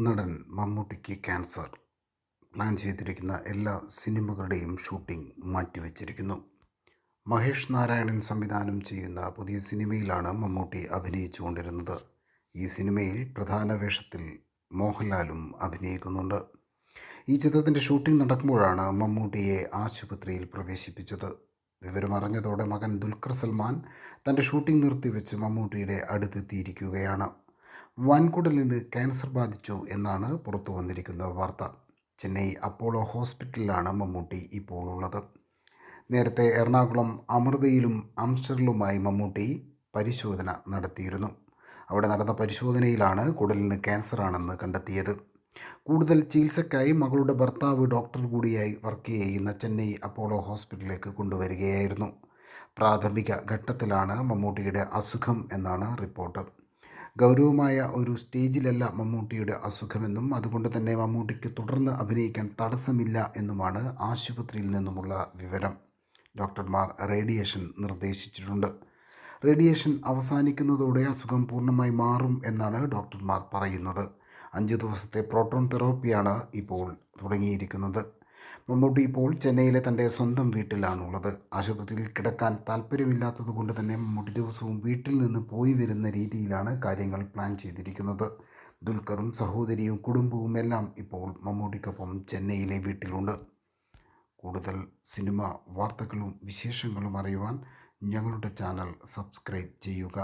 നടൻ മമ്മൂട്ടിക്ക് cancer. Plan ചെയ്തിരിക്കുന്ന എല്ലാ സിനിമകളുടെയും ഷൂട്ടിംഗ് മാറ്റിവെച്ചിരിക്കുന്നു. മഹേഷ് നാരായണൻ സംവിധാനം ചെയ്യുന്ന പുതിയ സിനിമയിലാണ് മമ്മൂട്ടി അഭിനയിച്ചുകൊണ്ടിരുന്നത്. ഈ സിനിമയിൽ പ്രധാന വേഷത്തിൽ മോഹൻലാലും അഭിനയിക്കുന്നുണ്ട്. ഈ ചിത്രത്തിൻ്റെ ഷൂട്ടിംഗ് നടക്കുമ്പോഴാണ് മമ്മൂട്ടിയെ ആശുപത്രിയിൽ പ്രവേശിപ്പിച്ചത്. വിവരമറിഞ്ഞതോടെ മകൻ ദുൽഖർ സൽമാൻ തൻ്റെ ഷൂട്ടിംഗ് നിർത്തിവെച്ച് മമ്മൂട്ടിയുടെ അടുത്തെത്തിയിരിക്കുകയാണ്. വൻകുടലിന് ക്യാൻസർ ബാധിച്ചു എന്നാണ് പുറത്തു വന്നിരിക്കുന്ന വാർത്ത. ചെന്നൈ അപ്പോളോ ഹോസ്പിറ്റലിലാണ് മമ്മൂട്ടി ഇപ്പോൾ ഉള്ളത്. നേരത്തെ എറണാകുളം അമൃതയിലും അംസ്റ്ററിലുമായി മമ്മൂട്ടി പരിശോധന നടത്തിയിരുന്നു. അവിടെ നടന്ന പരിശോധനയിലാണ് കുടലിന് ക്യാൻസറാണെന്ന് കണ്ടെത്തിയത്. കൂടുതൽ ചികിത്സയ്ക്കായി മകളുടെ ഭർത്താവ് ഡോക്ടർ കൂടിയായി വർക്ക് ചെയ്യുന്ന ചെന്നൈ അപ്പോളോ ഹോസ്പിറ്റലിലേക്ക് കൊണ്ടുവരികയായിരുന്നു. പ്രാഥമിക ഘട്ടത്തിലാണ് മമ്മൂട്ടിയുടെ അസുഖം എന്നാണ് റിപ്പോർട്ട്. ഗൗരവമായ ഒരു സ്റ്റേജിലല്ല മമ്മൂട്ടിയുടെ അസുഖമെന്നും അതുകൊണ്ട് തന്നെ മമ്മൂട്ടിക്ക് തുടർന്ന് അഭിനയിക്കാൻ തടസ്സമില്ല എന്നുമാണ് ആശുപത്രിയിൽ നിന്നുമുള്ള വിവരം. ഡോക്ടർമാർ റേഡിയേഷൻ നിർദ്ദേശിച്ചിട്ടുണ്ട്. റേഡിയേഷൻ അവസാനിക്കുന്നതോടെ അസുഖം പൂർണ്ണമായി മാറും എന്നാണ് ഡോക്ടർമാർ പറയുന്നത്. 5 ദിവസത്തെ പ്രോട്ടോൺ തെറാപ്പിയാണ് ഇപ്പോൾ തുടങ്ങിയിരിക്കുന്നത്. മമ്മൂട്ടി ഇപ്പോൾ ചെന്നൈയിലെ തൻ്റെ സ്വന്തം വീട്ടിലാണുള്ളത്. ആശുപത്രിയിൽ കിടക്കാൻ താല്പര്യമില്ലാത്തത് കൊണ്ട് തന്നെ മമ്മൂട്ടി ദിവസവും വീട്ടിൽ നിന്ന് പോയി വരുന്ന രീതിയിലാണ് കാര്യങ്ങൾ പ്ലാൻ ചെയ്തിരിക്കുന്നത്. ദുൽഖറും സഹോദരിയും കുടുംബവും എല്ലാം ഇപ്പോൾ മമ്മൂട്ടിക്കൊപ്പം ചെന്നൈയിലെ വീട്ടിലുണ്ട്. കൂടുതൽ സിനിമ വാർത്തകളും വിശേഷങ്ങളും അറിയുവാൻ ഞങ്ങളുടെ ചാനൽ സബ്സ്ക്രൈബ് ചെയ്യുക.